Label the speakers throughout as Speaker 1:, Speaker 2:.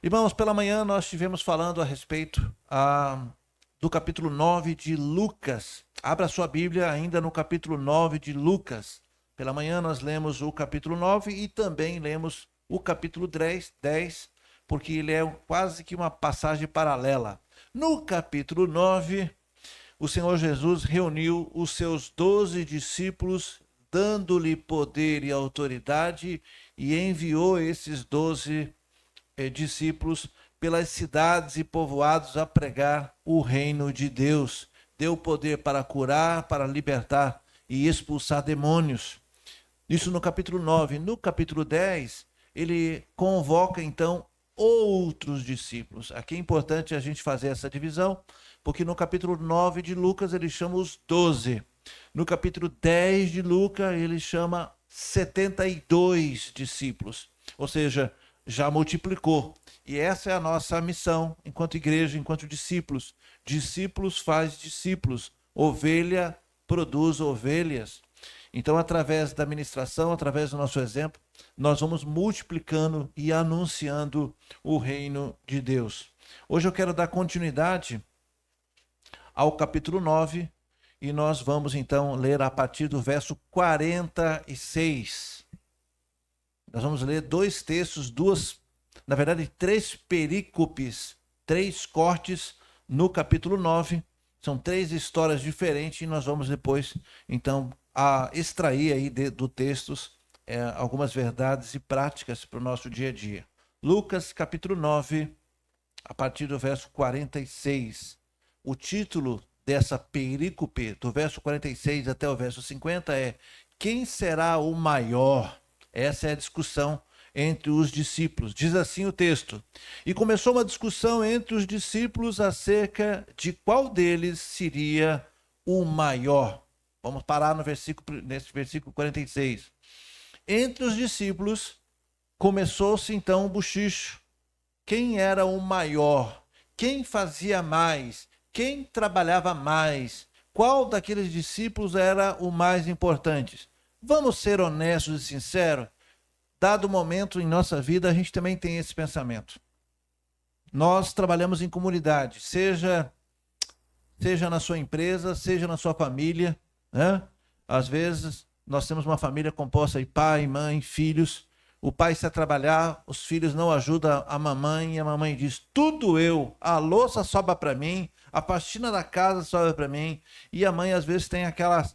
Speaker 1: Irmãos, pela manhã nós estivemos falando a respeito do capítulo 9 de Lucas. Abra sua Bíblia ainda no capítulo 9 de Lucas. Pela manhã nós lemos o capítulo 9 e também lemos o capítulo 10, porque ele é quase que uma passagem paralela. No capítulo 9, o Senhor Jesus reuniu os seus 12 discípulos, dando-lhe poder e autoridade, e enviou esses 12 discípulos pelas cidades e povoados a pregar o reino de Deus. Deu poder para curar, para libertar e expulsar demônios. Isso no capítulo 9. No capítulo 10, ele convoca então outros discípulos. Aqui é importante a gente fazer essa divisão, porque no capítulo 9 de Lucas ele chama os 12. No capítulo 10 de Lucas ele chama 72 discípulos. Ou seja, já multiplicou. E essa é a nossa missão enquanto igreja, enquanto discípulos. Discípulos faz discípulos. Ovelha produz ovelhas. Então, através da ministração, através do nosso exemplo, nós vamos multiplicando e anunciando o reino de Deus. Hoje eu quero dar continuidade ao capítulo 9 e nós vamos então ler a partir do verso 46. Nós vamos ler dois textos, na verdade, três perícopes, três cortes no capítulo 9. São três histórias diferentes e nós vamos depois, então, extrair aí do textos algumas verdades e práticas para o nosso dia a dia. Lucas, capítulo 9, a partir do verso 46. O título dessa perícope, do verso 46 até o verso 50, é: Quem será o maior? Essa é a discussão entre os discípulos. Diz assim o texto: E começou uma discussão entre os discípulos acerca de qual deles seria o maior. Vamos parar nesse versículo 46. Entre os discípulos começou-se então um bochicho. Quem era o maior? Quem fazia mais? Quem trabalhava mais? Qual daqueles discípulos era o mais importante? Vamos ser honestos e sinceros. Dado momento em nossa vida, a gente também tem esse pensamento. Nós trabalhamos em comunidade, seja na sua empresa, seja na sua família, né? Às vezes, nós temos uma família composta de pai, mãe, filhos. O pai sai trabalhar, os filhos não ajudam a mamãe, e a mamãe diz: tudo eu, a louça sobra para mim, a faxina da casa sobra para mim. E a mãe, às vezes, tem aquela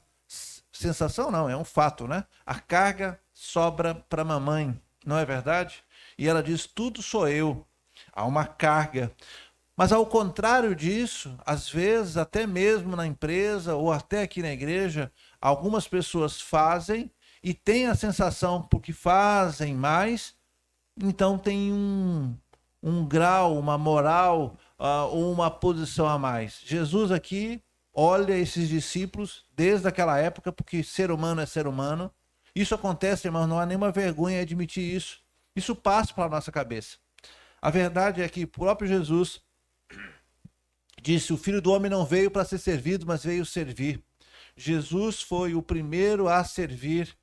Speaker 1: sensação, não, é um fato, né? A carga sobra para a mamãe, não é verdade? E ela diz: tudo sou eu. Há uma carga. Mas ao contrário disso, às vezes, até mesmo na empresa ou até aqui na igreja, algumas pessoas fazem e têm a sensação, porque fazem mais, então tem um grau, uma moral ou uma posição a mais. Jesus aqui olha esses discípulos desde aquela época, porque ser humano é ser humano. Isso acontece, irmãos, não há nenhuma vergonha em admitir isso. Isso passa pela nossa cabeça. A verdade é que o próprio Jesus disse: o Filho do Homem não veio para ser servido, mas veio servir. Jesus foi o primeiro a servir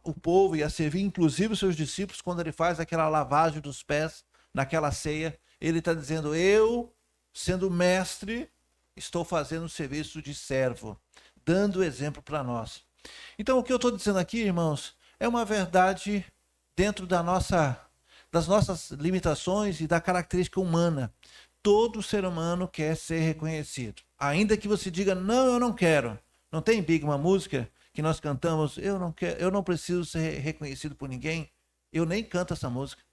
Speaker 1: o povo e a servir inclusive os seus discípulos quando ele faz aquela lavagem dos pés naquela ceia. Ele está dizendo: eu, sendo mestre, estou fazendo o serviço de servo, dando exemplo para nós. Então, o que eu estou dizendo aqui, irmãos, é uma verdade dentro das nossas limitações e da característica humana. Todo ser humano quer ser reconhecido. Ainda que você diga: não, eu não quero. Não tem, Big, uma música que nós cantamos: eu não quero, eu não preciso ser reconhecido por ninguém. Eu nem canto essa música.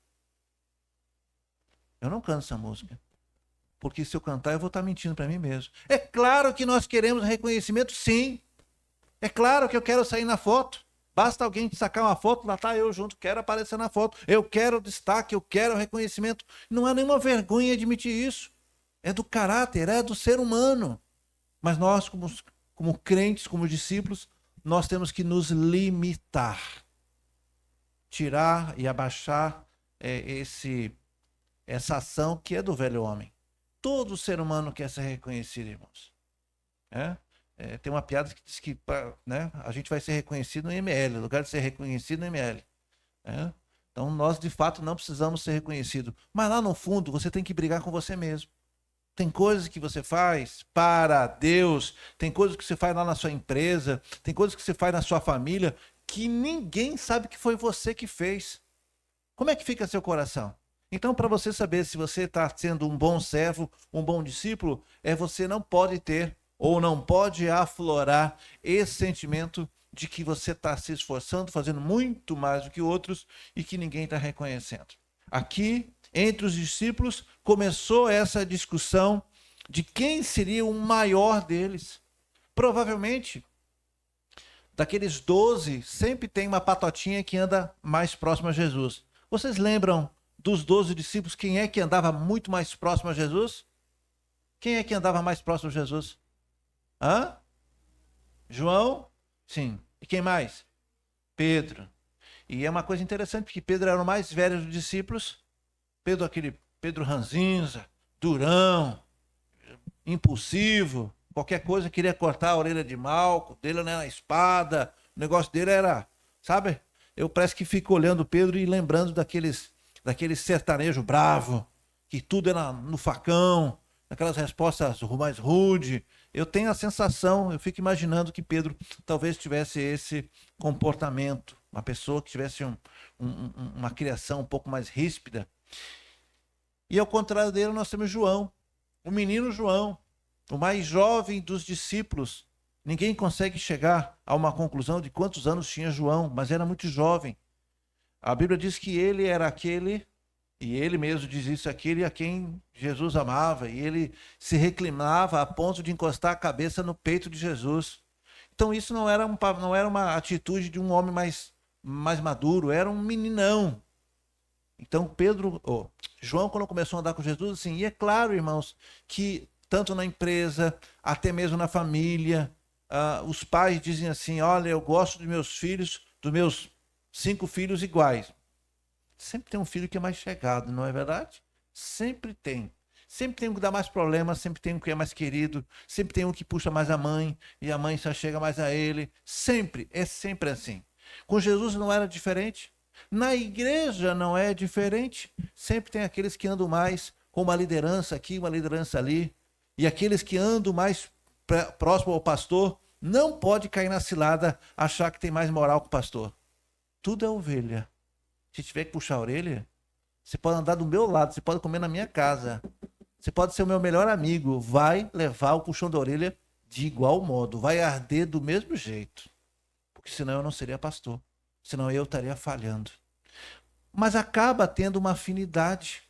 Speaker 1: Eu não canto essa música. Porque se eu cantar, eu vou estar mentindo para mim mesmo. É claro que nós queremos reconhecimento, sim. É claro que eu quero sair na foto. Basta alguém sacar uma foto, lá está eu junto, quero aparecer na foto. Eu quero destaque, eu quero reconhecimento. Não há nenhuma vergonha em admitir isso. É do caráter, é do ser humano. Mas nós, como crentes, como discípulos, nós temos que nos limitar. Tirar e abaixar essa ação que é do velho homem. Todo ser humano quer ser reconhecido, irmãos. Tem uma piada que diz que, né, a gente vai ser reconhecido no IML, no lugar de ser reconhecido no IML. Então nós de fato não precisamos ser reconhecidos. Mas lá no fundo você tem que brigar com você mesmo. Tem coisas que você faz para Deus, tem coisas que você faz lá na sua empresa, tem coisas que você faz na sua família que ninguém sabe que foi você que fez. Como é que fica seu coração? Então, para você saber se você está sendo um bom servo, um bom discípulo, você não pode ter ou não pode aflorar esse sentimento de que você está se esforçando, fazendo muito mais do que outros e que ninguém está reconhecendo. Aqui, entre os discípulos, começou essa discussão de quem seria o maior deles. Provavelmente, daqueles 12, sempre tem uma patotinha que anda mais próximo a Jesus. Vocês lembram dos 12 discípulos, quem é que andava muito mais próximo a Jesus? Quem é que andava mais próximo a Jesus? Hã? João? Sim. E quem mais? Pedro. E é uma coisa interessante, porque Pedro era o mais velho dos discípulos. Pedro ranzinza, durão, impulsivo, qualquer coisa queria cortar a orelha de Malco, dele na espada, o negócio dele era, sabe? Eu parece que fico olhando Pedro e lembrando daqueles sertanejo bravo, que tudo era no facão, aquelas respostas mais rude. Eu tenho a sensação, eu fico imaginando que Pedro talvez tivesse esse comportamento, uma pessoa que tivesse uma criação um pouco mais ríspida. E ao contrário dele nós temos João, o menino João, o mais jovem dos discípulos. Ninguém consegue chegar a uma conclusão de quantos anos tinha João, mas era muito jovem. A Bíblia diz que ele era aquele, e ele mesmo diz isso, aquele a quem Jesus amava, e ele se reclinava a ponto de encostar a cabeça no peito de Jesus. Então isso não era uma atitude de um homem mais maduro, era um meninão. Então João, quando começou a andar com Jesus, assim, e é claro, irmãos, que tanto na empresa, até mesmo na família, os pais dizem assim, olha, eu gosto dos meus filhos, dos meus 5 filhos iguais. Sempre tem um filho que é mais chegado, não é verdade? Sempre tem. Sempre tem um que dá mais problema, sempre tem um que é mais querido, sempre tem um que puxa mais a mãe, e a mãe só chega mais a ele. Sempre, é sempre assim. Com Jesus não era diferente. Na igreja não é diferente. Sempre tem aqueles que andam mais com uma liderança aqui, uma liderança ali. E aqueles que andam mais próximo ao pastor, não pode cair na cilada, achar que tem mais moral que o pastor. Tudo é ovelha. Se tiver que puxar a orelha, você pode andar do meu lado, você pode comer na minha casa. Você pode ser o meu melhor amigo. Vai levar o puxão da orelha de igual modo. Vai arder do mesmo jeito. Porque senão eu não seria pastor. Senão eu estaria falhando. Mas acaba tendo uma afinidade.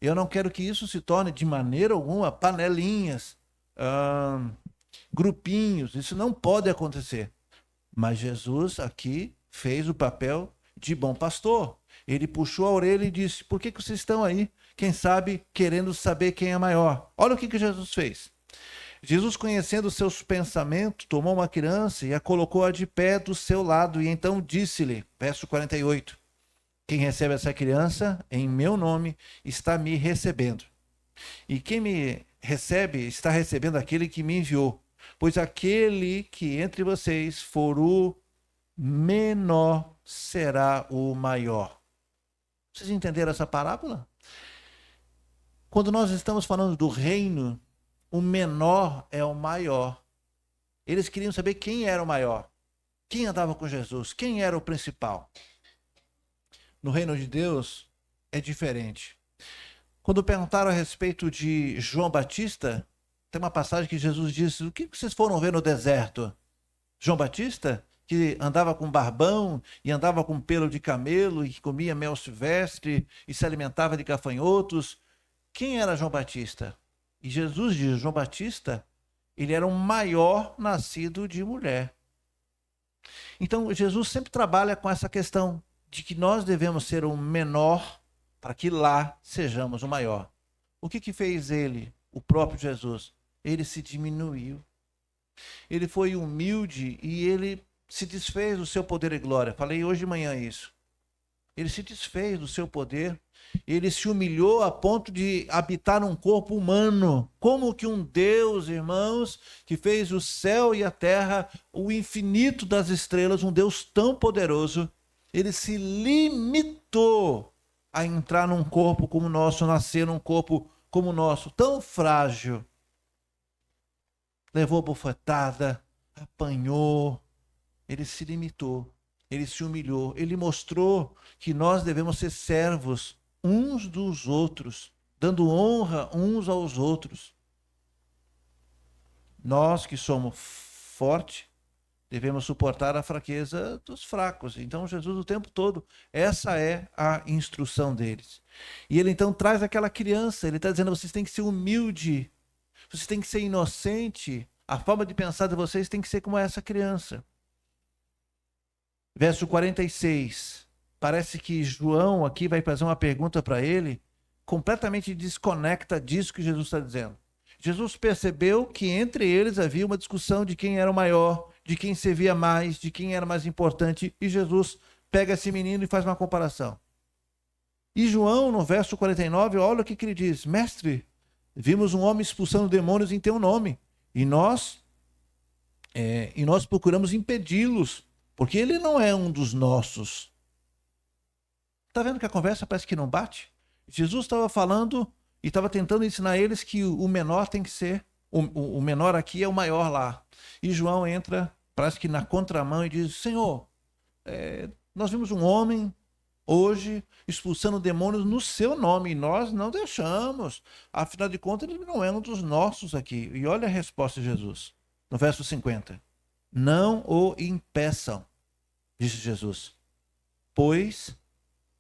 Speaker 1: Eu não quero que isso se torne de maneira alguma panelinhas, grupinhos. Isso não pode acontecer. Mas Jesus aqui fez o papel de bom pastor. Ele puxou a orelha e disse, por que vocês estão aí? Quem sabe querendo saber quem é maior. Olha o que Jesus fez. Jesus, conhecendo seus pensamentos, tomou uma criança e a colocou de pé do seu lado e então disse-lhe, verso 48, quem recebe essa criança em meu nome está me recebendo. E quem me recebe está recebendo aquele que me enviou. Pois aquele que entre vocês for o menor será o maior. Vocês entenderam essa parábola? Quando nós estamos falando do reino, o menor é o maior. Eles queriam saber quem era o maior, quem andava com Jesus, quem era o principal. No reino de Deus é diferente. Quando perguntaram a respeito de João Batista, tem uma passagem que Jesus disse, o que vocês foram ver no deserto? João Batista, que andava com barbão e andava com pelo de camelo e que comia mel silvestre e se alimentava de gafanhotos. Quem era João Batista? E Jesus diz, João Batista, ele era o maior nascido de mulher. Então, Jesus sempre trabalha com essa questão de que nós devemos ser o menor para que lá sejamos o maior. O que fez ele, o próprio Jesus? Ele se diminuiu. Ele foi humilde e ele se desfez do seu poder e glória. Falei hoje de manhã isso. Ele se desfez do seu poder. Ele se humilhou a ponto de habitar num corpo humano. Como que um Deus, irmãos, que fez o céu e a terra, o infinito das estrelas, um Deus tão poderoso, ele se limitou limitou a entrar num corpo como o nosso, nascer num corpo como o nosso, tão frágil. Levou bofetada, apanhou, ele se limitou, ele se humilhou, ele mostrou que nós devemos ser servos uns dos outros, dando honra uns aos outros. Nós que somos fortes, devemos suportar a fraqueza dos fracos. Então, Jesus, o tempo todo, essa é a instrução deles. E ele então traz aquela criança, ele está dizendo: vocês têm que ser humilde, vocês têm que ser inocente, a forma de pensar de vocês tem que ser como essa criança. Verso 46, parece que João aqui vai fazer uma pergunta para ele, completamente desconecta disso que Jesus está dizendo. Jesus percebeu que entre eles havia uma discussão de quem era o maior, de quem servia mais, de quem era mais importante, e Jesus pega esse menino e faz uma comparação. E João, no verso 49, olha o que ele diz: mestre, vimos um homem expulsando demônios em teu nome, e nós procuramos impedi-los, porque ele não é um dos nossos. Está vendo que a conversa parece que não bate? Jesus estava falando e estava tentando ensinar eles que o menor tem que ser, o menor aqui é o maior lá. E João entra, parece que na contramão, e diz: Senhor, nós vimos um homem hoje expulsando demônios no seu nome, e nós não deixamos. Afinal de contas, ele não é um dos nossos aqui. E olha a resposta de Jesus, no verso 50. Não o impeçam, disse Jesus, pois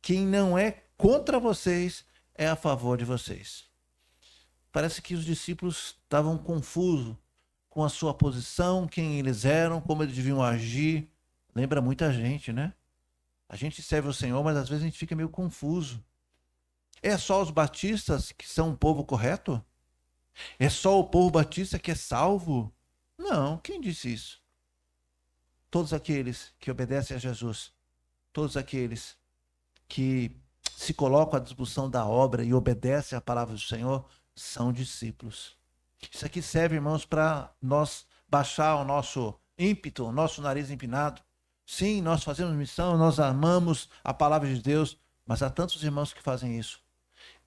Speaker 1: quem não é contra vocês é a favor de vocês. Parece que os discípulos estavam confusos com a sua posição, quem eles eram, como eles deviam agir. Lembra muita gente, né? A gente serve o Senhor, mas às vezes a gente fica meio confuso. É só os batistas que são um povo correto? É só o povo batista que é salvo? Não, quem disse isso? Todos aqueles que obedecem a Jesus, todos aqueles que se colocam à disposição da obra e obedecem à palavra do Senhor, são discípulos. Isso aqui serve, irmãos, para nós baixar o nosso ímpeto, o nosso nariz empinado. Sim, nós fazemos missão, nós amamos a palavra de Deus, mas há tantos irmãos que fazem isso.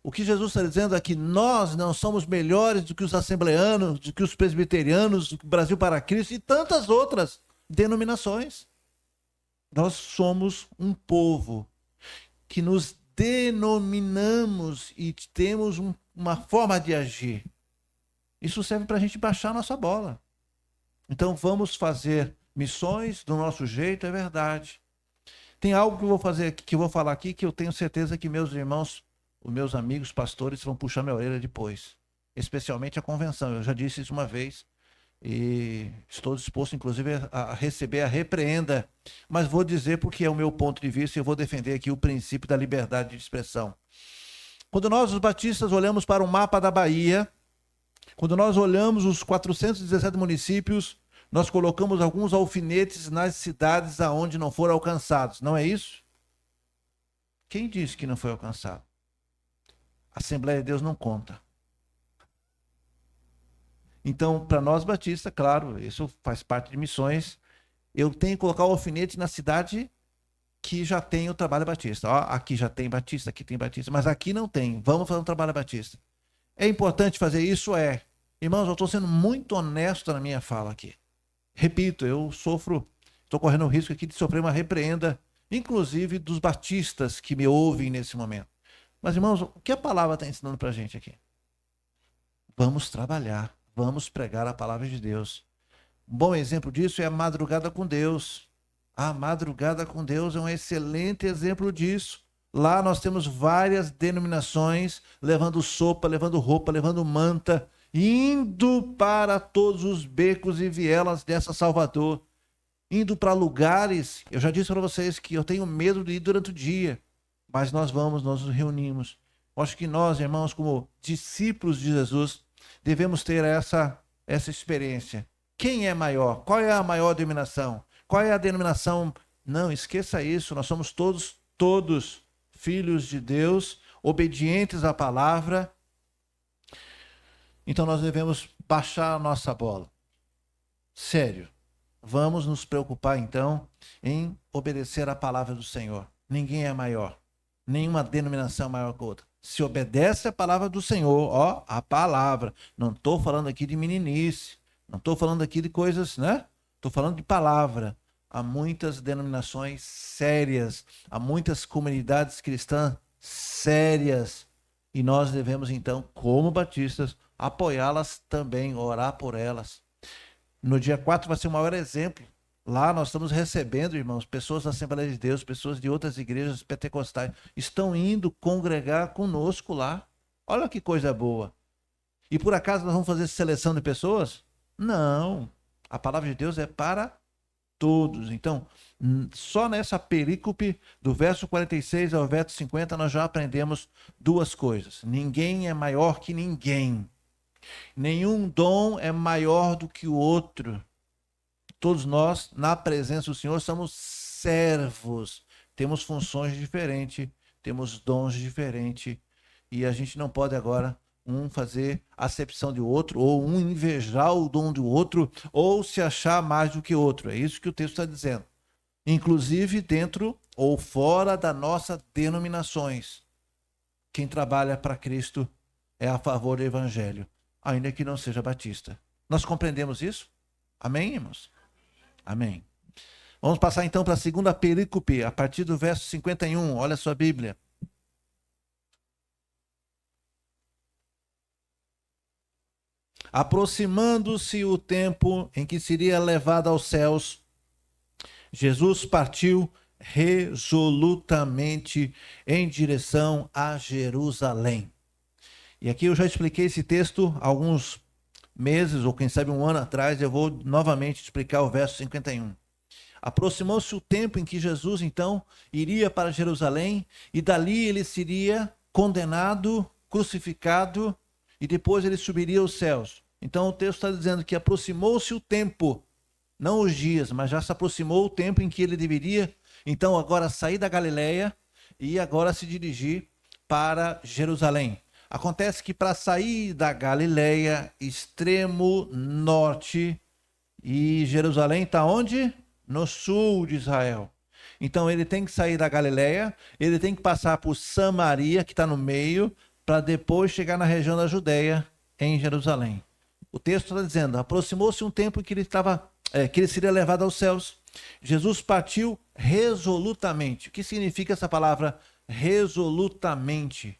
Speaker 1: O que Jesus está dizendo é que nós não somos melhores do que os assembleanos, do que os presbiterianos, do que o Brasil para Cristo e tantas outras denominações. Nós somos um povo que nos denominamos e temos uma forma de agir. Isso serve para a gente baixar a nossa bola. Então vamos fazer missões do nosso jeito, é verdade. Tem algo que eu vou fazer, que eu vou falar aqui, que eu tenho certeza que meus irmãos, os meus amigos pastores vão puxar minha orelha depois. Especialmente a convenção. Eu já disse isso uma vez e estou disposto, inclusive, a receber a repreenda. Mas vou dizer porque é o meu ponto de vista e eu vou defender aqui o princípio da liberdade de expressão. Quando nós, os batistas, olhamos para o mapa da Bahia, quando nós olhamos os 417 municípios, nós colocamos alguns alfinetes nas cidades aonde não foram alcançados. Não é isso? Quem disse que não foi alcançado? A Assembleia de Deus não conta. Então, para nós batistas, claro, isso faz parte de missões, eu tenho que colocar o alfinete na cidade que já tem o trabalho batista. Ó, aqui já tem batista, aqui tem batista, mas aqui não tem. Vamos fazer um trabalho batista. É importante fazer isso? É. Irmãos, eu estou sendo muito honesto na minha fala aqui. Repito, eu estou correndo o risco aqui de sofrer uma repreenda, inclusive dos batistas que me ouvem nesse momento. Mas, irmãos, o que a palavra está ensinando para a gente aqui? Vamos trabalhar, vamos pregar a palavra de Deus. Um bom exemplo disso é a madrugada com Deus. A madrugada com Deus é um excelente exemplo disso. Lá nós temos várias denominações levando sopa, levando roupa, levando manta, indo para todos os becos e vielas dessa Salvador, indo para lugares. Eu já disse para vocês que eu tenho medo de ir durante o dia, mas nós nos reunimos. Eu acho que nós, irmãos, como discípulos de Jesus, devemos ter essa experiência. Quem é maior? Qual é a maior denominação? Qual é a denominação? Não, esqueça isso, nós somos todos filhos de Deus, obedientes à palavra. Então nós devemos baixar a nossa bola. Sério. Vamos nos preocupar então em obedecer à palavra do Senhor. Ninguém é maior. Nenhuma denominação é maior que a outra. Se obedece à palavra do Senhor, ó, a palavra. Não estou falando aqui de meninice, não estou falando aqui de coisas, né? Estou falando de palavra. Há muitas denominações sérias, há muitas comunidades cristãs sérias. E nós devemos, então, como batistas, apoiá-las também, orar por elas. No dia 4 vai ser o maior exemplo. Lá nós estamos recebendo, irmãos, pessoas da Assembleia de Deus, pessoas de outras igrejas pentecostais, estão indo congregar conosco lá. Olha que coisa boa. E por acaso nós vamos fazer seleção de pessoas? Não. A palavra de Deus é para todos. Então, só nessa perícope, do verso 46 ao verso 50, nós já aprendemos duas coisas. Ninguém é maior que ninguém. Nenhum dom é maior do que o outro. Todos nós, na presença do Senhor, somos servos. Temos funções diferentes, temos dons diferentes. E a gente não pode agora um fazer acepção de outro, ou um invejar o dom do outro, ou se achar mais do que outro. É isso que o texto está dizendo. Inclusive dentro ou fora das nossas denominações. Quem trabalha para Cristo é a favor do Evangelho, ainda que não seja batista. Nós compreendemos isso? Amém, irmãos? Amém. Vamos passar então para a segunda perícope, a partir do verso 51. Olha a sua Bíblia. Aproximando-se o tempo em que seria levado aos céus, Jesus partiu resolutamente em direção a Jerusalém. E aqui eu já expliquei esse texto há alguns meses, ou quem sabe um ano atrás. Eu vou novamente explicar o verso 51. Aproximou-se o tempo em que Jesus, então, iria para Jerusalém, e dali ele seria condenado, crucificado, e depois ele subiria aos céus. Então o texto está dizendo que aproximou-se o tempo, não os dias, mas já se aproximou o tempo em que ele deveria, então, agora sair da Galileia e agora se dirigir para Jerusalém. Acontece que para sair da Galileia, extremo norte, e Jerusalém está onde? No sul de Israel. Então ele tem que sair da Galileia, ele tem que passar por Samaria, que está no meio, para depois chegar na região da Judeia, em Jerusalém. O texto está dizendo, aproximou-se um tempo que ele seria levado aos céus. Jesus partiu resolutamente. O que significa essa palavra resolutamente?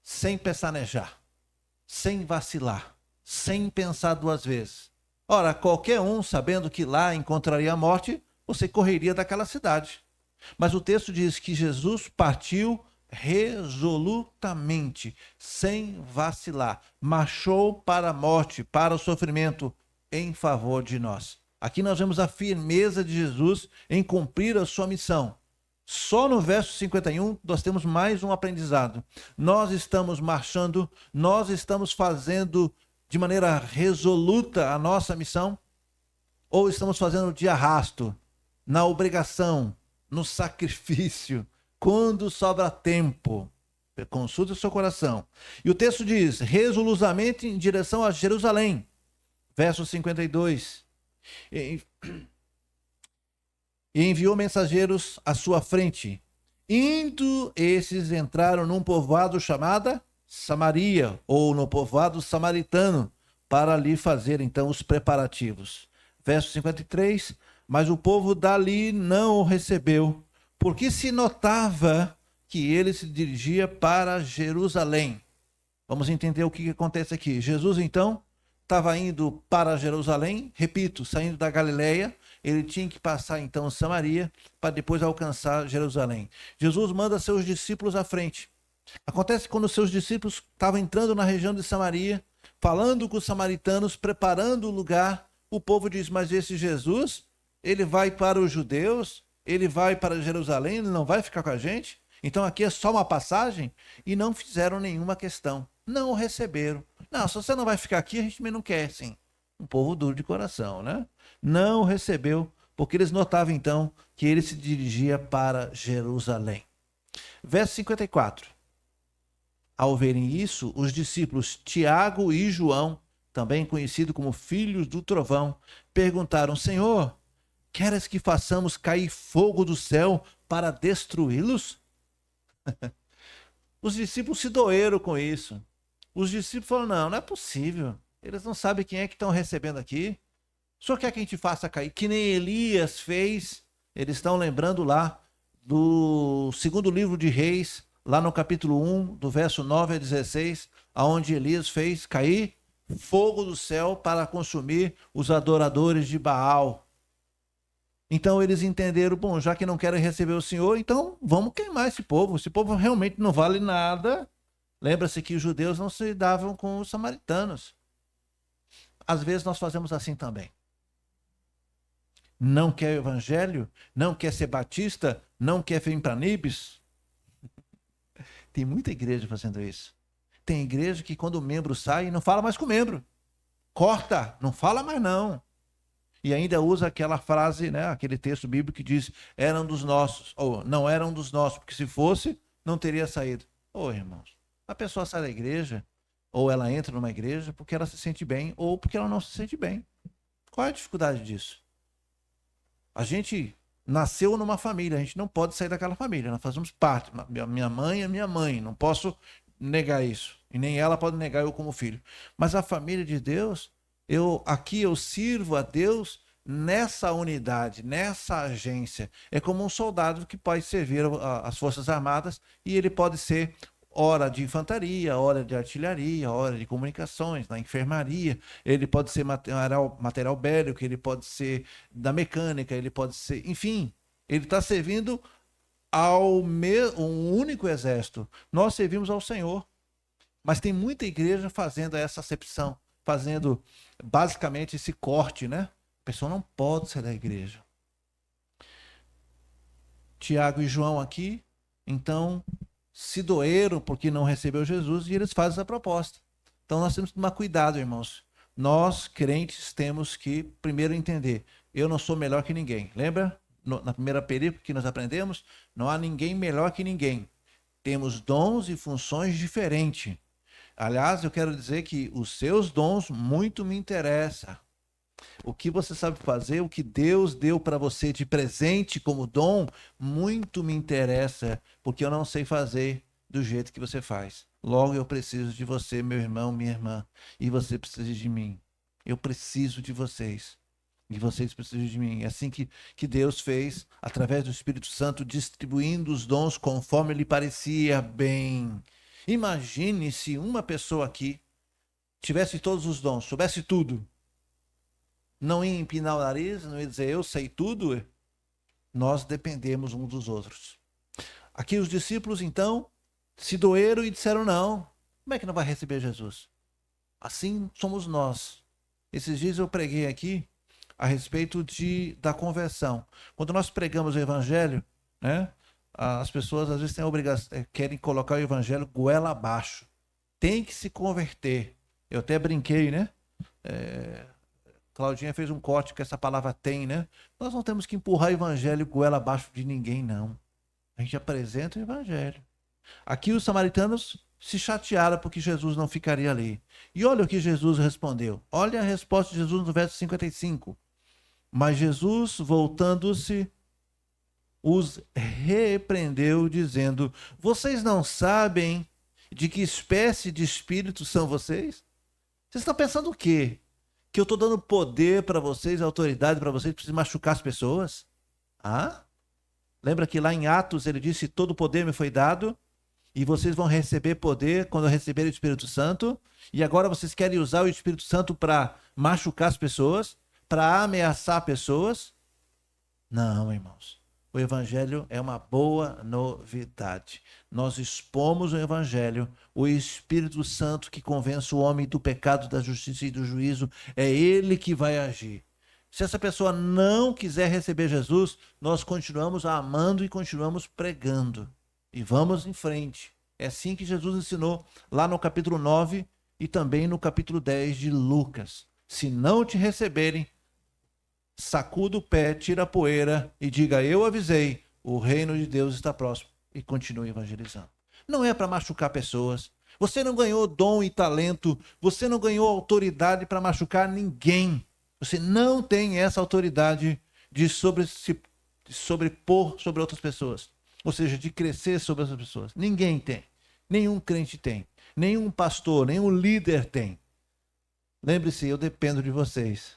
Speaker 1: Sem pestanejar, sem vacilar, sem pensar duas vezes. Ora, qualquer um, sabendo que lá encontraria a morte, você correria daquela cidade. Mas o texto diz que Jesus partiu resolutamente, sem vacilar, marchou para a morte, para o sofrimento, em favor de nós. Aqui nós vemos a firmeza de Jesus em cumprir a sua missão. Só no verso 51 nós temos mais um aprendizado. Nós estamos marchando, nós estamos fazendo de maneira resoluta a nossa missão, ou estamos fazendo de arrasto, na obrigação, no sacrifício, quando sobra tempo? Consulte o seu coração. E o texto diz, resolutamente em direção a Jerusalém. Verso 52. E enviou mensageiros à sua frente. Indo, esses entraram num povoado chamado Samaria, ou no povoado samaritano, para ali fazer então os preparativos. Verso 53, mas o povo dali não o recebeu, porque se notava que ele se dirigia para Jerusalém. Vamos entender o que acontece aqui. Jesus então estava indo para Jerusalém, repito, saindo da Galileia, ele tinha que passar então Samaria para depois alcançar Jerusalém. Jesus manda seus discípulos à frente. Acontece que quando os seus discípulos estavam entrando na região de Samaria, falando com os samaritanos, preparando o lugar, o povo diz, mas esse Jesus, ele vai para os judeus, ele vai para Jerusalém, ele não vai ficar com a gente? Então aqui é só uma passagem? E não fizeram nenhuma questão, não o receberam. Não, se você não vai ficar aqui, a gente também não quer, sim. Um povo duro de coração, né? Não o recebeu, porque eles notavam então que ele se dirigia para Jerusalém. Verso 54. Ao verem isso, os discípulos Tiago e João, também conhecidos como filhos do trovão, perguntaram, Senhor, queres que façamos cair fogo do céu para destruí-los? Os discípulos se doeram com isso. Os discípulos falaram, não, não é possível. Eles não sabem quem é que estão recebendo aqui. O senhor quer que a gente faça cair? Que nem Elias fez. Eles estão lembrando lá do segundo livro de Reis, lá no capítulo 1, do verso 9 a 16, aonde Elias fez cair fogo do céu para consumir os adoradores de Baal. Então eles entenderam, bom, já que não querem receber o Senhor, então vamos queimar esse povo. Esse povo realmente não vale nada. Lembra-se que os judeus não se davam com os samaritanos. Às vezes nós fazemos assim também. Não quer o evangelho? Não quer ser batista? Não quer vir para Nibes? Tem muita igreja fazendo isso. Tem igreja que quando o membro sai, não fala mais com o membro. Corta, não fala mais não. E ainda usa aquela frase, né, aquele texto bíblico que diz, eram dos nossos, ou não eram dos nossos, porque se fosse, não teria saído. Ô, irmãos, a pessoa sai da igreja, ou ela entra numa igreja porque ela se sente bem, ou porque ela não se sente bem. Qual é a dificuldade disso? A gente nasceu numa família, a gente não pode sair daquela família, nós fazemos parte. Minha mãe é minha mãe, não posso negar isso. E nem ela pode negar eu como filho. Mas a família de Deus, eu sirvo a Deus nessa unidade, nessa agência. É como um soldado que pode servir as Forças Armadas e ele pode ser hora de infantaria, hora de artilharia, hora de comunicações, na enfermaria, ele pode ser material bélico, ele pode ser da mecânica, ele pode ser, enfim, ele está servindo ao um único exército. Nós servimos ao Senhor, mas tem muita igreja fazendo essa acepção, fazendo basicamente esse corte, né? A pessoa não pode sair da igreja. Tiago e João aqui, então, se doeram porque não recebeu Jesus e eles fazem essa proposta. Então nós temos que tomar cuidado, irmãos. Nós, crentes, temos que primeiro entender, eu não sou melhor que ninguém. Lembra? Na primeira perícope que nós aprendemos, não há ninguém melhor que ninguém. Temos dons e funções diferentes. Aliás, eu quero dizer que os seus dons muito me interessam. O que você sabe fazer, o que Deus deu para você de presente como dom, muito me interessa, porque eu não sei fazer do jeito que você faz. Logo eu preciso de você, meu irmão, minha irmã, e você precisa de mim. Eu preciso de vocês. E vocês precisam de mim. É assim que Deus fez, através do Espírito Santo, distribuindo os dons conforme lhe parecia bem. Imagine se uma pessoa aqui tivesse todos os dons, soubesse tudo. Não ia empinar o nariz, não ia dizer eu sei tudo. Nós dependemos uns dos outros. Aqui os discípulos, então, se doeram e disseram não. Como é que não vai receber Jesus? Assim somos nós. Esses dias eu preguei aqui a respeito da conversão. Quando nós pregamos o evangelho, né, as pessoas às vezes têm a obrigação, querem colocar o evangelho goela abaixo. Tem que se converter. Eu até brinquei, né? Claudinha fez um corte com essa palavra tem, né? Nós não temos que empurrar o evangelho goela abaixo de ninguém, não. A gente apresenta o evangelho. Aqui os samaritanos se chatearam porque Jesus não ficaria ali. E olha o que Jesus respondeu. Olha a resposta de Jesus no verso 55. Mas Jesus, voltando-se, os repreendeu, dizendo: vocês não sabem de que espécie de espírito são vocês? Vocês estão pensando o quê? Que eu estou dando poder para vocês, autoridade para vocês, para machucar as pessoas? Ah? Lembra que lá em Atos ele disse: todo poder me foi dado e vocês vão receber poder quando receberem o Espírito Santo. E agora vocês querem usar o Espírito Santo para machucar as pessoas, para ameaçar pessoas? Não, irmãos. O Evangelho é uma boa novidade. Nós expomos o Evangelho, o Espírito Santo que convence o homem do pecado, da justiça e do juízo, é ele que vai agir. Se essa pessoa não quiser receber Jesus, nós continuamos amando e continuamos pregando. E vamos em frente. É assim que Jesus ensinou lá no capítulo 9 e também no capítulo 10 de Lucas. Se não te receberem, sacuda o pé, tira a poeira e diga: eu avisei, o reino de Deus está próximo. E continue evangelizando. Não é para machucar pessoas. Você não ganhou dom e talento. Você não ganhou autoridade para machucar ninguém. Você não tem essa autoridade de sobrepor sobre outras pessoas. ou seja, de crescer sobre as pessoas. Ninguém tem. Nenhum crente tem. Nenhum pastor, nenhum líder tem. Lembre-se, eu dependo de vocês.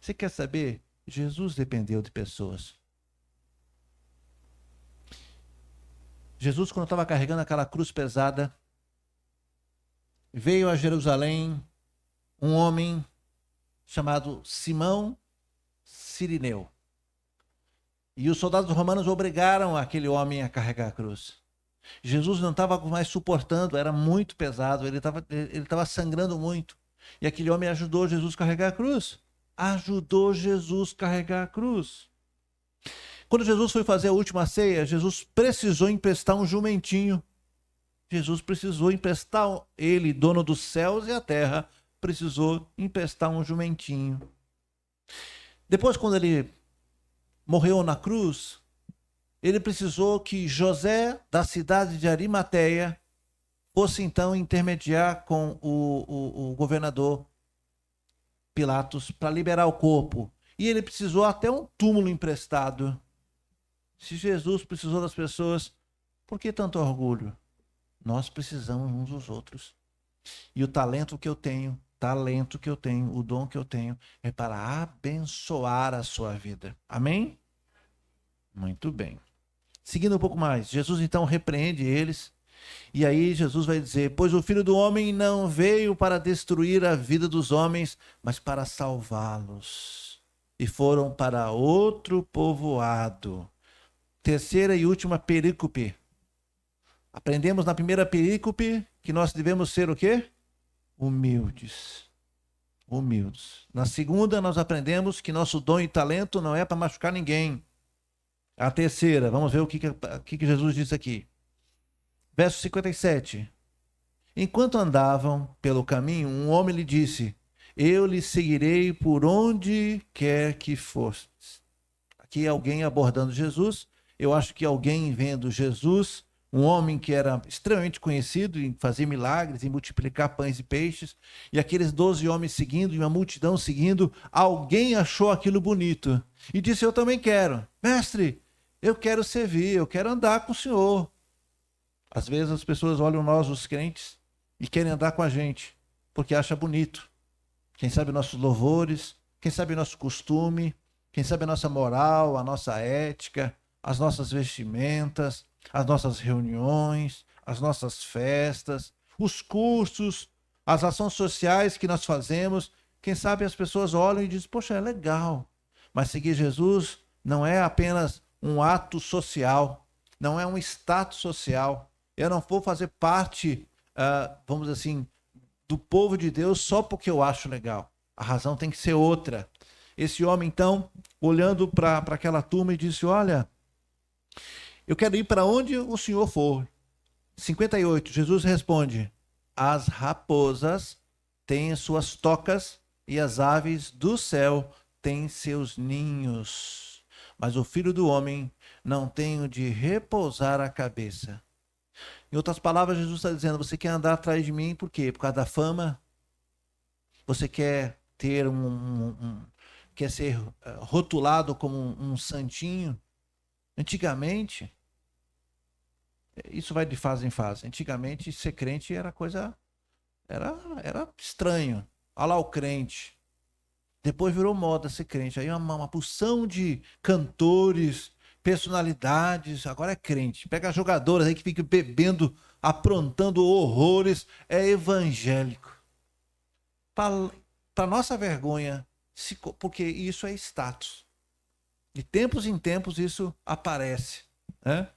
Speaker 1: Você quer saber? Jesus dependeu de pessoas. Jesus, quando estava carregando aquela cruz pesada, veio a Jerusalém um homem chamado Simão Cirineu. E os soldados romanos obrigaram aquele homem a carregar a cruz. Jesus não estava mais suportando, era muito pesado, ele estava sangrando muito. E aquele homem ajudou Jesus a carregar a cruz. Ajudou Jesus a carregar a cruz. Quando Jesus foi fazer a última ceia, Jesus precisou emprestar um jumentinho. Jesus precisou emprestar, ele, dono dos céus e a terra, precisou emprestar um jumentinho. Depois, quando ele morreu na cruz, ele precisou que José, da cidade de Arimateia, fosse então intermediar com o governador Pilatos para liberar o corpo. E ele precisou até um túmulo emprestado. Se Jesus precisou das pessoas, por que tanto orgulho? Nós precisamos uns dos outros. E o talento que eu tenho, o dom que eu tenho, é para abençoar a sua vida. Amém? Muito bem. Seguindo um pouco mais, Jesus então repreende eles. E aí Jesus vai dizer: pois o Filho do Homem não veio para destruir a vida dos homens, mas para salvá-los. E foram para outro povoado. Terceira e última perícope. Aprendemos na primeira perícope que nós devemos ser o quê? Humildes. Humildes. Na segunda nós aprendemos que nosso dom e talento não é para machucar ninguém. A terceira, vamos ver o que Jesus disse aqui. Verso 57. Enquanto andavam pelo caminho, um homem lhe disse: eu lhe seguirei por onde quer que fostes. Aqui alguém abordando Jesus. Eu acho que alguém vendo Jesus, um homem que era extremamente conhecido em fazer milagres, em multiplicar pães e peixes, e aqueles 12 homens seguindo, e uma multidão seguindo, alguém achou aquilo bonito e disse: eu também quero. Mestre, eu quero servir, eu quero andar com o Senhor. Às vezes as pessoas olham nós, os crentes, e querem andar com a gente, porque acha bonito. Quem sabe nossos louvores, quem sabe nosso costume, quem sabe a nossa moral, a nossa ética, as nossas vestimentas, as nossas reuniões, as nossas festas, os cursos, as ações sociais que nós fazemos. Quem sabe as pessoas olham e dizem: poxa, é legal. Mas seguir Jesus não é apenas um ato social, não é um status social. Eu não vou fazer parte, vamos dizer assim, do povo de Deus só porque eu acho legal. A razão tem que ser outra. Esse homem, então, olhando para aquela turma e disse: olha, eu quero ir para onde o Senhor for. 58, Jesus responde: as raposas têm suas tocas e as aves do céu têm seus ninhos, mas o Filho do Homem não tem onde repousar a cabeça. Em outras palavras, Jesus está dizendo: você quer andar atrás de mim por quê? Por causa da fama? Você quer ter quer ser rotulado como um santinho? Antigamente, isso vai de fase em fase. Antigamente, ser crente era coisa, era estranho. Olha lá o crente. Depois virou moda ser crente. Aí uma porção de cantores, personalidades, agora é crente. Pega jogadoras aí que ficam bebendo, aprontando horrores, é evangélico. Para nossa vergonha, porque isso é status. De tempos em tempos isso aparece, né?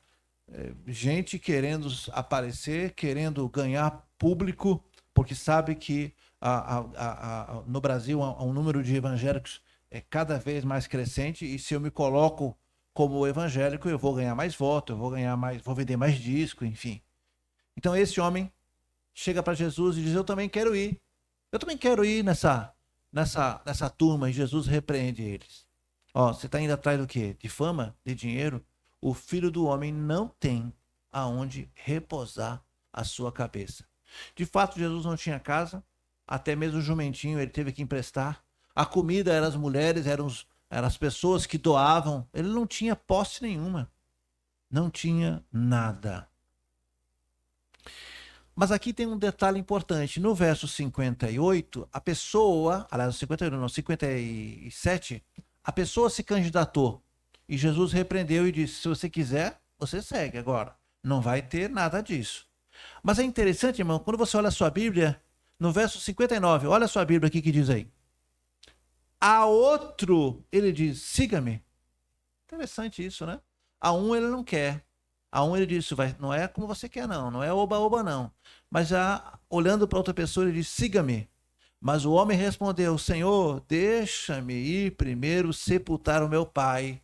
Speaker 1: Gente querendo aparecer, querendo ganhar público, porque sabe que no Brasil um número de evangélicos é cada vez mais crescente, e se eu me coloco como evangélico, eu vou ganhar mais voto, eu vou ganhar mais, vou vender mais disco, enfim. Então esse homem chega para Jesus e diz: eu também quero ir. Eu também quero ir nessa turma. E Jesus repreende eles. Ó, você está indo atrás do quê? De fama? De dinheiro? O Filho do Homem não tem aonde repousar a sua cabeça. De fato, Jesus não tinha casa, até mesmo o jumentinho ele teve que emprestar. A comida eram as mulheres, eram as pessoas que doavam. Ele não tinha posse nenhuma. Não tinha nada. Mas aqui tem um detalhe importante. No verso 58, a pessoa, aliás, 58 não, 57, a pessoa se candidatou. E Jesus repreendeu e disse: se você quiser, você segue agora. Não vai ter nada disso. Mas é interessante, irmão, quando você olha a sua Bíblia, no verso 59, olha a sua Bíblia aqui que diz aí. A outro, ele diz: siga-me. Interessante isso, né? A um ele não quer. A um ele diz: não é como você quer, não é oba-oba, não. Mas já olhando para outra pessoa, ele diz: siga-me. Mas o homem respondeu: Senhor, deixa-me ir primeiro sepultar o meu pai.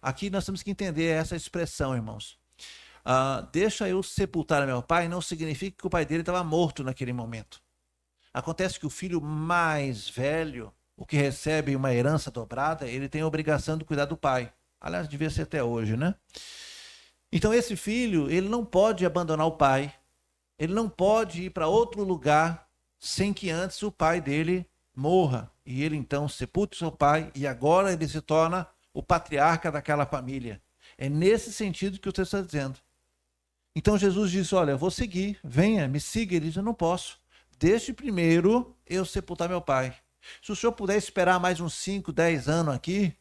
Speaker 1: Aqui nós temos que entender essa expressão, irmãos. Deixa eu sepultar meu pai não significa que o pai dele estava morto naquele momento. Acontece que o filho mais velho, o que recebe uma herança dobrada, ele tem a obrigação de cuidar do pai. Aliás, devia ser até hoje, né? Então esse filho, ele não pode abandonar o pai. Ele não pode ir para outro lugar sem que antes o pai dele morra. E ele então sepulta seu pai e agora ele se torna o patriarca daquela família. É nesse sentido que o texto está dizendo. Então Jesus disse: olha, eu vou seguir, venha, me siga. Ele diz: eu não posso. Deixe primeiro eu sepultar meu pai. Se o senhor puder esperar mais uns 5, 10 anos aqui,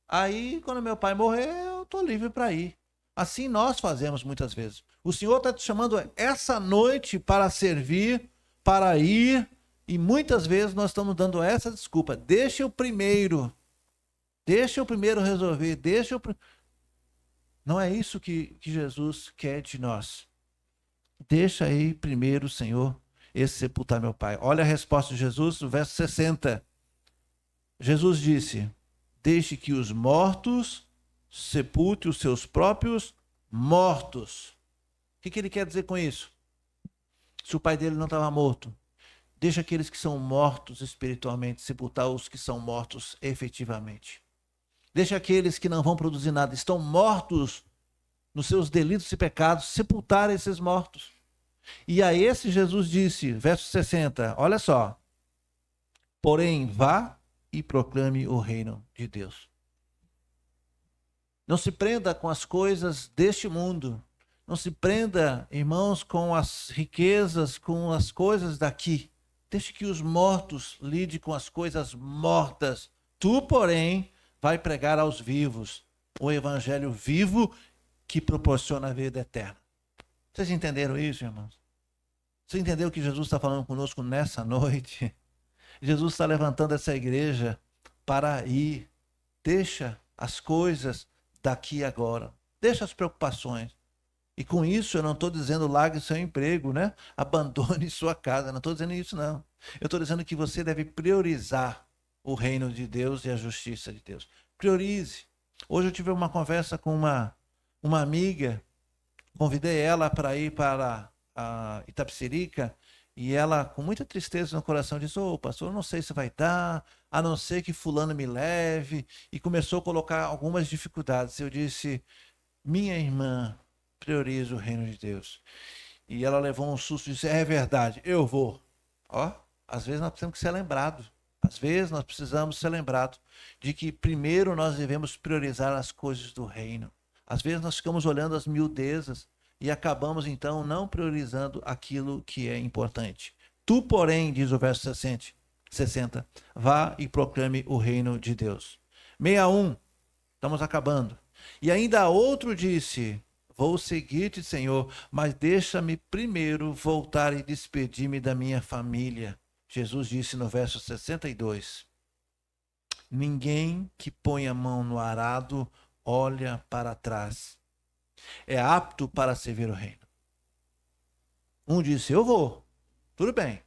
Speaker 1: aí quando meu pai morrer, eu estou livre para ir. Assim nós fazemos muitas vezes. O Senhor está te chamando essa noite para servir, para ir, e muitas vezes nós estamos dando essa desculpa. Deixa eu primeiro resolver, Não é isso que Jesus quer de nós. Deixa aí primeiro, Senhor, esse sepultar meu pai. Olha a resposta de Jesus, no verso 60. Jesus disse: deixe que os mortos sepulte os seus próprios mortos. O que ele quer dizer com isso? Se o pai dele não estava morto, deixa aqueles que são mortos espiritualmente sepultar os que são mortos efetivamente. Deixa aqueles que não vão produzir nada, estão mortos nos seus delitos e pecados, sepultar esses mortos. E a esse Jesus disse, verso 60, olha só: porém, vá e proclame o reino de Deus. Não se prenda com as coisas deste mundo. Não se prenda, irmãos, com as riquezas, com as coisas daqui. Deixe que os mortos lidem com as coisas mortas. Tu, porém, vai pregar aos vivos o evangelho vivo que proporciona a vida eterna. Vocês entenderam isso, irmãos? Você entendeu o que Jesus está falando conosco nessa noite? Jesus está levantando essa igreja para ir. Deixa as coisas daqui e agora. Deixa as preocupações. E com isso eu não estou dizendo largue seu emprego, né? Abandone sua casa. Não estou dizendo isso, não. Eu estou dizendo que você deve priorizar o reino de Deus e a justiça de Deus. Priorize. Hoje eu tive uma conversa com uma amiga. Convidei ela para ir para a Itapecerica. E ela, com muita tristeza no coração, disse: ô, pastor, eu não sei se vai dar, a não ser que fulano me leve. E começou a colocar algumas dificuldades. Eu disse: minha irmã, prioriza o reino de Deus. E ela levou um susto e disse: é verdade, eu vou. Ó, às vezes nós precisamos ser lembrados. Às vezes nós precisamos ser lembrados de que primeiro nós devemos priorizar as coisas do reino. Às vezes nós ficamos olhando as miudezas e acabamos, então, não priorizando aquilo que é importante. Tu, porém, diz o verso 60, vá e proclame o reino de Deus. 61, estamos acabando. E ainda outro disse: vou seguir-te, Senhor, mas deixa-me primeiro voltar e despedir-me da minha família. Jesus disse no verso 62, ninguém que põe a mão no arado olha para trás. É apto para servir o reino. Um disse: eu vou, tudo bem,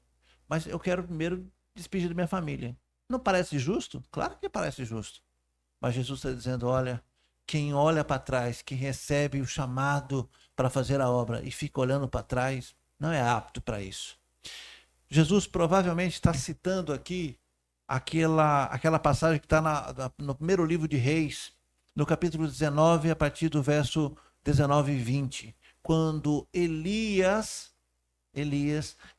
Speaker 1: mas eu quero primeiro despedir da minha família. Não parece justo? Claro que parece justo. Mas Jesus está dizendo: olha, quem olha para trás, quem recebe o chamado para fazer a obra e fica olhando para trás, não é apto para isso. Jesus provavelmente está citando aqui aquela passagem que está no primeiro livro de Reis, no capítulo 19, a partir do verso 19 e 20, quando Elias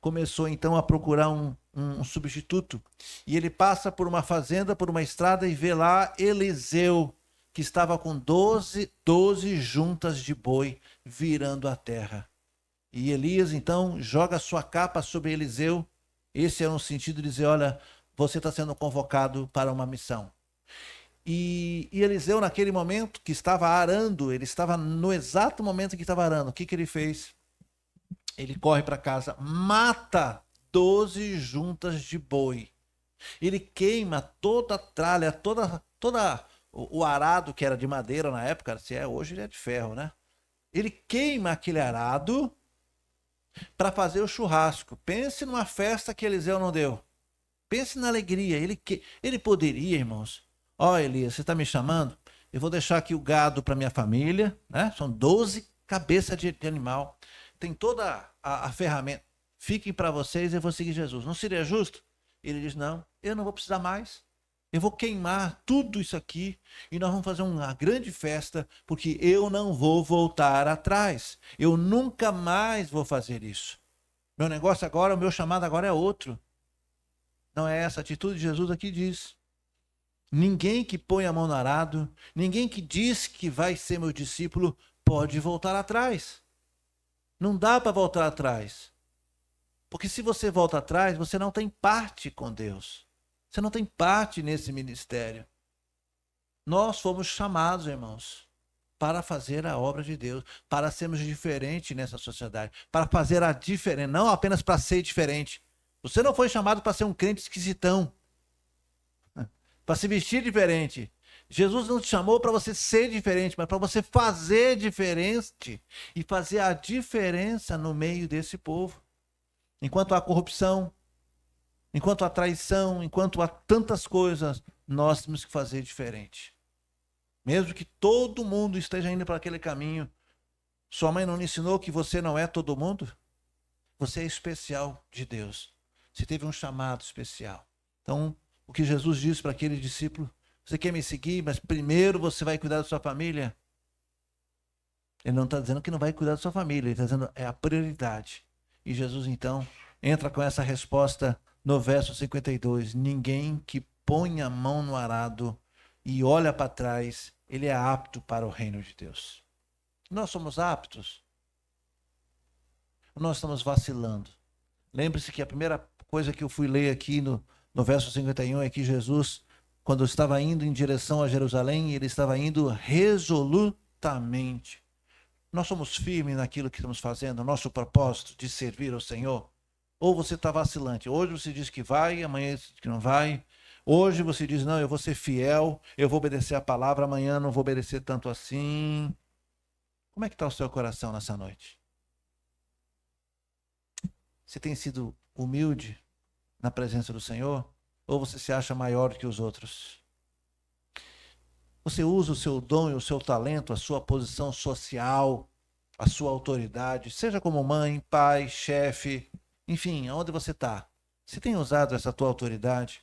Speaker 1: começou então a procurar um substituto, e ele passa por uma fazenda, por uma estrada, e vê lá Eliseu, que estava com 12 juntas de boi virando a terra. E Elias, então, joga sua capa sobre Eliseu. Esse é um sentido de dizer, olha, você está sendo convocado para uma missão. E Eliseu, naquele momento que estava arando, ele estava no exato momento que estava arando, o que ele fez? Ele corre para casa, mata 12 juntas de boi. Ele queima toda a tralha, toda o arado que era de madeira na época, se é hoje ele é de ferro, né? Ele queima aquele arado para fazer o churrasco. Pense numa festa que Eliseu não deu. Pense na alegria. Ele poderia, irmãos. Ó, Elias, você está me chamando? Eu vou deixar aqui o gado para minha família, né? São 12 cabeças de animal. Tem toda a ferramenta. Fiquem para vocês, eu vou seguir Jesus. Não seria justo? Ele diz, não, eu não vou precisar mais. Eu vou queimar tudo isso aqui e nós vamos fazer uma grande festa, porque eu não vou voltar atrás. Eu nunca mais vou fazer isso. Meu negócio agora, o meu chamado agora é outro. Não é essa atitude de Jesus aqui diz. Ninguém que põe a mão no arado, ninguém que diz que vai ser meu discípulo, pode voltar atrás. Não dá para voltar atrás. Porque se você volta atrás, você não tem parte com Deus. Você não tem parte nesse ministério. Nós fomos chamados, irmãos, para fazer a obra de Deus, para sermos diferentes nessa sociedade, para fazer a diferença, não apenas para ser diferente. Você não foi chamado para ser um crente esquisitão, para se vestir diferente. Jesus não te chamou para você ser diferente, mas para você fazer diferente e fazer a diferença no meio desse povo. Enquanto há corrupção, enquanto há traição, enquanto há tantas coisas, nós temos que fazer diferente. Mesmo que todo mundo esteja indo para aquele caminho, sua mãe não lhe ensinou que você não é todo mundo? Você é especial de Deus. Você teve um chamado especial. Então, o que Jesus disse para aquele discípulo, você quer me seguir, mas primeiro você vai cuidar da sua família? Ele não está dizendo que não vai cuidar da sua família, ele está dizendo é a prioridade. E Jesus, então, entra com essa resposta no verso 52. Ninguém que põe a mão no arado e olha para trás, ele é apto para o reino de Deus. Nós somos aptos? Nós estamos vacilando. Lembre-se que a primeira coisa que eu fui ler aqui no verso 51 é que Jesus, quando estava indo em direção a Jerusalém, ele estava indo resolutamente. Nós somos firmes naquilo que estamos fazendo, nosso propósito de servir ao Senhor? Ou você está vacilante? Hoje você diz que vai, amanhã diz que não vai. Hoje você diz, não, eu vou ser fiel, eu vou obedecer a palavra, amanhã não vou obedecer tanto assim. Como é que está o seu coração nessa noite? Você tem sido humilde na presença do Senhor? Ou você se acha maior do que os outros? Você usa o seu dom e o seu talento, a sua posição social, a sua autoridade, seja como mãe, pai, chefe, enfim, aonde você está. Você tem usado essa tua autoridade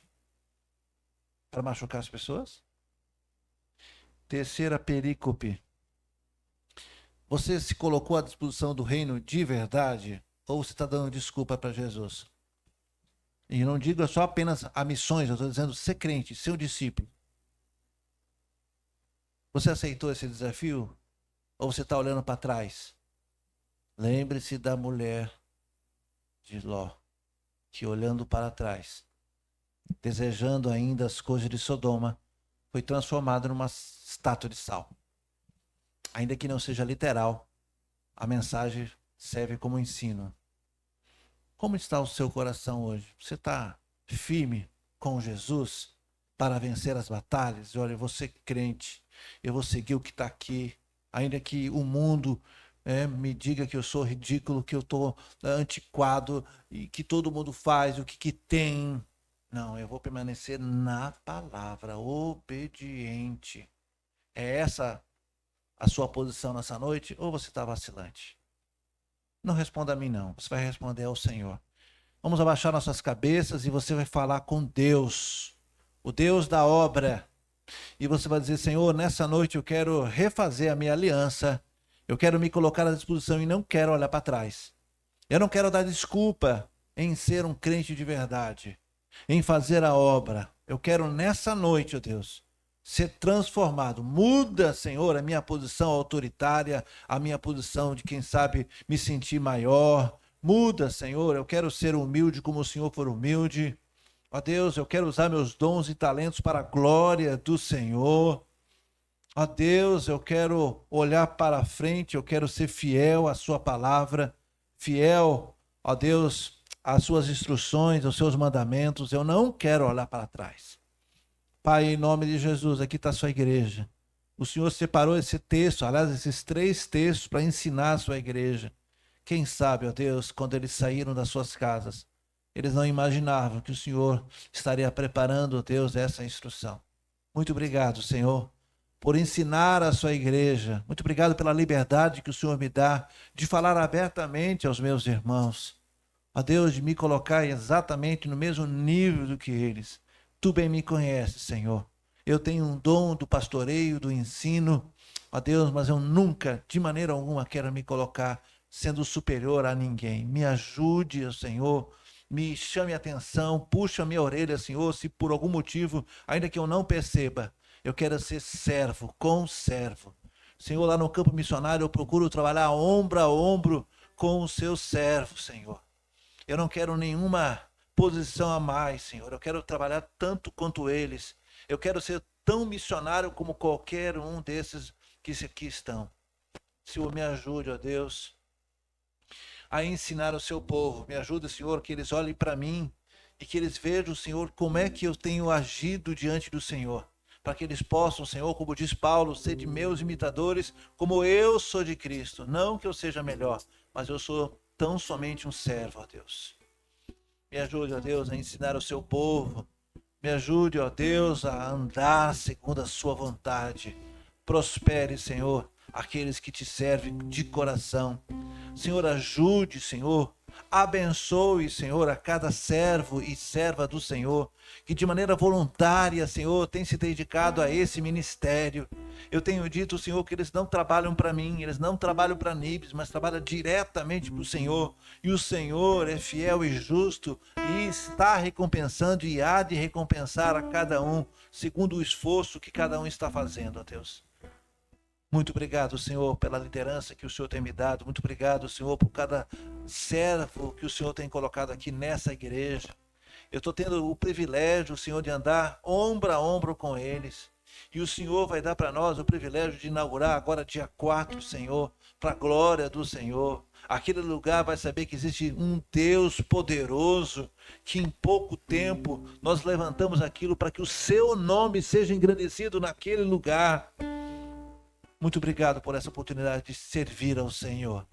Speaker 1: para machucar as pessoas? Terceira perícope. Você se colocou à disposição do reino de verdade ou você está dando desculpa para Jesus? E não digo só apenas a missões, eu estou dizendo ser crente, ser um discípulo. Você aceitou esse desafio? Ou você está olhando para trás? Lembre-se da mulher de Ló, que olhando para trás, desejando ainda as coisas de Sodoma, foi transformada numa estátua de sal. Ainda que não seja literal, a mensagem serve como ensino. Como está o seu coração hoje? Você está firme com Jesus para vencer as batalhas? Olha, eu vou ser crente, eu vou seguir o que está aqui, ainda que o mundo me diga que eu sou ridículo, que eu estou antiquado, e que todo mundo faz, o que tem. Não, eu vou permanecer na palavra, obediente. É essa a sua posição nessa noite? Ou você está vacilante? Não responda a mim, não. Você vai responder ao Senhor. Vamos abaixar nossas cabeças e você vai falar com Deus, o Deus da obra. E você vai dizer, Senhor, nessa noite eu quero refazer a minha aliança. Eu quero me colocar à disposição e não quero olhar para trás. Eu não quero dar desculpa em ser um crente de verdade, em fazer a obra. Eu quero nessa noite, ó Deus, ser transformado. Muda, Senhor, a minha posição autoritária, a minha posição de, quem sabe, me sentir maior. Muda, Senhor, eu quero ser humilde como o Senhor for humilde. Ó Deus, eu quero usar meus dons e talentos para a glória do Senhor. Ó Deus, eu quero olhar para frente, eu quero ser fiel à sua palavra, fiel, ó Deus, às suas instruções, aos seus mandamentos. Eu não quero olhar para trás. Pai, em nome de Jesus, aqui está a sua igreja. O Senhor separou esse texto, aliás, esses 3 textos para ensinar a sua igreja. Quem sabe, ó Deus, quando eles saíram das suas casas, eles não imaginavam que o Senhor estaria preparando, ó Deus, essa instrução. Muito obrigado, Senhor, por ensinar a sua igreja. Muito obrigado pela liberdade que o Senhor me dá de falar abertamente aos meus irmãos. Ó Deus, de me colocar exatamente no mesmo nível do que eles. Tu bem me conheces, Senhor. Eu tenho um dom do pastoreio, do ensino, ó Deus, mas eu nunca, de maneira alguma, quero me colocar sendo superior a ninguém. Me ajude, Senhor, me chame a atenção, puxa a minha orelha, Senhor, se por algum motivo, ainda que eu não perceba, eu quero ser servo, conservo. Senhor, lá no campo missionário eu procuro trabalhar ombro a ombro com os seus servos, Senhor. Eu não quero nenhuma posição a mais, Senhor. Eu quero trabalhar tanto quanto eles. Eu quero ser tão missionário como qualquer um desses que aqui estão. Senhor, me ajude, ó Deus, a ensinar o seu povo. Me ajude, Senhor, que eles olhem para mim e que eles vejam, Senhor, como é que eu tenho agido diante do Senhor. Para que eles possam, Senhor, como diz Paulo, ser de meus imitadores, como eu sou de Cristo. Não que eu seja melhor, mas eu sou tão somente um servo, ó Deus. Me ajude, ó Deus, a ensinar o seu povo. Me ajude, ó Deus, a andar segundo a sua vontade. Prospere, Senhor, aqueles que te servem de coração. Senhor, ajude, Senhor. Abençoe, Senhor, a cada servo e serva do Senhor, que de maneira voluntária, Senhor, tem se dedicado a esse ministério. Eu tenho dito, Senhor, que eles não trabalham para mim, eles não trabalham para Nibs, mas trabalham diretamente para o Senhor. E o Senhor é fiel e justo e está recompensando e há de recompensar a cada um, segundo o esforço que cada um está fazendo, ó Deus. Muito obrigado, Senhor, pela liderança que o Senhor tem me dado. Muito obrigado, Senhor, por cada servo que o Senhor tem colocado aqui nessa igreja. Eu estou tendo o privilégio, Senhor, de andar ombro a ombro com eles. E o Senhor vai dar para nós o privilégio de inaugurar agora dia 4, Senhor, para a glória do Senhor. Aquele lugar vai saber que existe um Deus poderoso, que em pouco tempo nós levantamos aquilo para que o seu nome seja engrandecido naquele lugar. Muito obrigado por essa oportunidade de servir ao Senhor.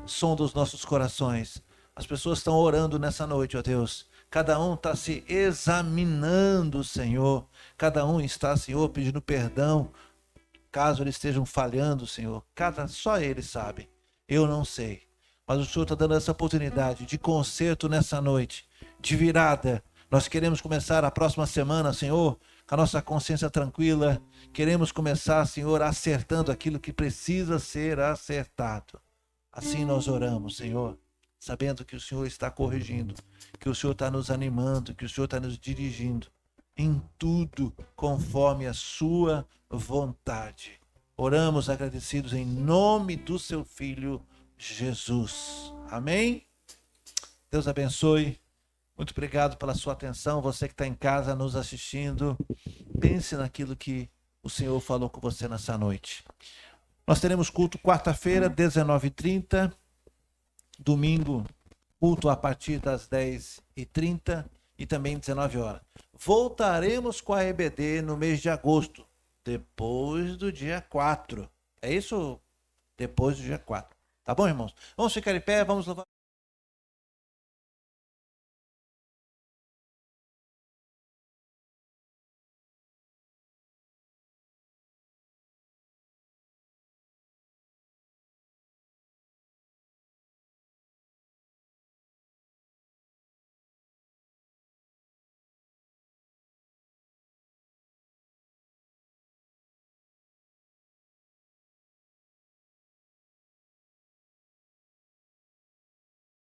Speaker 1: Som dos nossos corações. As pessoas estão orando nessa noite, ó Deus. Cada um está se examinando, Senhor. Cada um está, Senhor, pedindo perdão, caso eles estejam falhando, Senhor. Só eles sabem. Eu não sei. Mas o Senhor está dando essa oportunidade de conserto nessa noite, de virada. Nós queremos começar a próxima semana, Senhor, com a nossa consciência tranquila. Queremos começar, Senhor, acertando aquilo que precisa ser acertado. Assim nós oramos, Senhor, sabendo que o Senhor está corrigindo, que o Senhor está nos animando, que o Senhor está nos dirigindo em tudo conforme a sua vontade. Oramos agradecidos em nome do seu Filho Jesus. Amém? Deus abençoe. Muito obrigado pela sua atenção. Você que está em casa nos assistindo, pense naquilo que o Senhor falou com você nessa noite. Nós teremos culto quarta-feira, 19h30. Domingo, culto a partir das 10h30 e também 19 horas. Voltaremos com a EBD no mês de agosto, depois do dia 4. É isso? Depois do dia 4. Tá bom, irmãos? Vamos ficar em pé, vamos louvar.